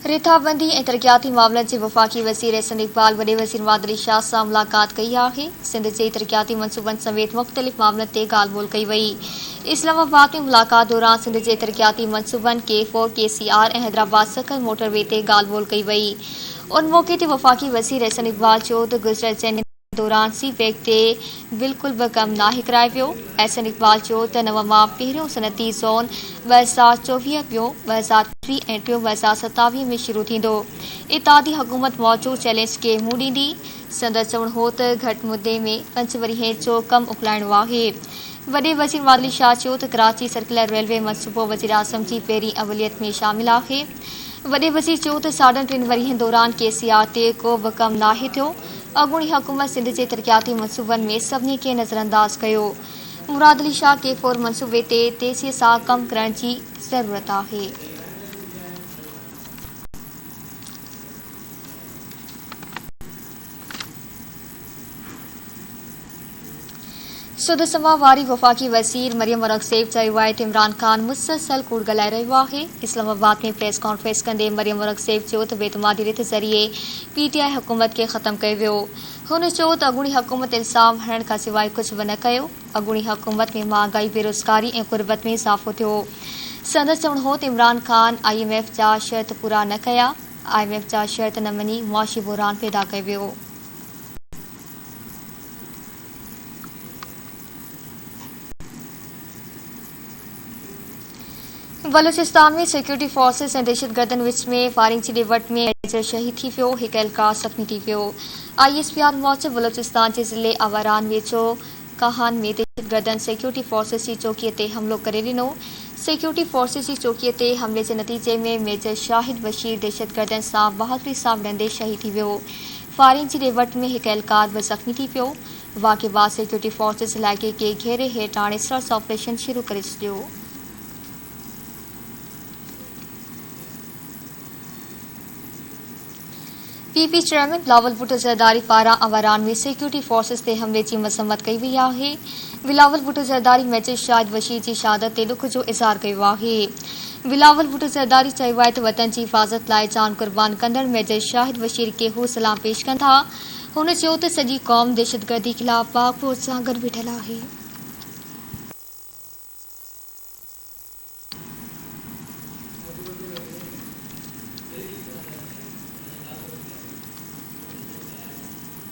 रिथाबंदी ऐं तरक़ियाती मामलनि जे वफ़ाक़ी वज़ीर एहसन इक़बाल वॾे वज़ीर मुआद अली शाह सां मुलाक़ात कई आहे। सिंध जे तरक़ियाती मनसूबनि समेत मुख़्तलिफ़ मामलनि ते ॻाल्हि ॿोल्हि कई वई। इस्लामाबाद में मुलाक़ात दौरान सिंध जे तरक़ियाती मनसूबनि K4 KCR ऐं हैदराबाद सकल मोटरवे ते ॻाल्हि ॿोल्हि कई वई। उन मौक़े ते वफ़ाक़ी वज़ीर एहसन इक़बाल चयो त गुज़िरियल 4 ॾींहनि दौरान सी पैक ते बिल्कुल बि कमु नाहे करायो वियो। एहसन इक़बाल चयो त नव मां पहिरियों सनती ज़ोन 2024 ॿियो 2023 ऐं टियों 2027 में शुरू थींदो। इत्तेहादी हुकूमत मौजूदु चैलेंज खे मुंहुं ॾींदी। संदसि चवणु हो त घटि मुदे में पंचवरहे जो कमु उकलाइणो आहे। वॾे वज़ीर मुआद अली शाह चयो त कराची सर्कुलर रेलवे मनसूबो वज़ीर आज़म जी पहिरीं अवलियत में शामिल आहे। वॾे वज़ीर चयो त 3.5 वरहनि दौरान KCR ते को बि कमु नाहे थियो। अॻूणी हुकूमत सिंध जे तरक़ियाती मनसूबनि में सभिनी खे नज़रअंदाज़ कयो। मुराद अली शाह K4 मनसूबे ते तेज़ीअ सां कमु करण जी ज़रूरत आहे। सुदसमा वारी वफ़ाक़ी वज़ीर मरियम औरंगज़ेब चयो आहे त इमरान ख़ान मुसलसल कूड़ ॻाल्हाए रहियो आहे। इस्लामाबाद में प्रेस कॉन्फ्रेंस कंदे मरियम औरंगज़ेब चयो त बेतमादी रिथ ज़रिए PTI हुकूमत खे ख़तमु कयो वियो। हुन चयो त अॻूणी हुकूमत इल्ज़ाम हणण खां सवाइ कुझु बि न कयो। अॻूणी हुकूमत में महांगाई बेरोज़गारी ऐं ग़ुरबत में इज़ाफ़ो थियो। संदसि चवणु हो त इमरान ख़ान IMF जा शर्त पूरा न कया। IMF जा शर्त न मञी मुआशी बहरान पैदा कयो वियो। बलूचिस्तान में सिक्योरिटी फोर्सेस ऐं दहशतगर्दनि विच में फायरिंग जी ॾिवट में मेजर शहीद थी वियो। हिकु एहलकार ज़ख़्मी थी वियो। ISPR मूजिबि बलूचिस्तान जे ज़िले आवारान वेझो कहान में दहशतगर्दनि सिक्योरिटी फोर्सेस जी चौकीअ ते हमिलो करे ॾिनो। सिक्योरिटी फोर्सेस जी चौकीअ ते हमले जे नतीजे में मेजर शाहिद बशीर दहशतगर्दनि सां बहादुरी सां विढ़ंदे शहीद थी वियो। फायरिंग जी ॾिवट में हिकु एहलकार बि ज़ख़्मी थी पियो। वाक़े बाद सिक्योरिटी फोर्सेस इलाइक़े खे घेरे हेठि आणे सर्च ऑपरेशन शुरू करे छॾियो। PP चेयरमैन बिलावल भुट्टो ज़रदारी पारां आवारान में सिक्योरिटी फोर्सेस ते हमले जी मज़म्मत कई वई आहे। बिलावल भुट्टो ज़रदारी मेजर शाहिद बशीर जी शहादत ते ॾुख जो इज़हार कयो आहे। बिलावल भुट्टो ज़रदारी चयो आहे त वतन जी हिफ़ाज़त लाइ जान क़ुर्बान कंदड़ मेजर शाहिद बशीर खे हू सलाम पेश कंदा। हुन चयो त सॼी क़ौम दहशतगर्दी ख़िलाफ़ पाक फ़ौज सां गॾु बीठल आहे।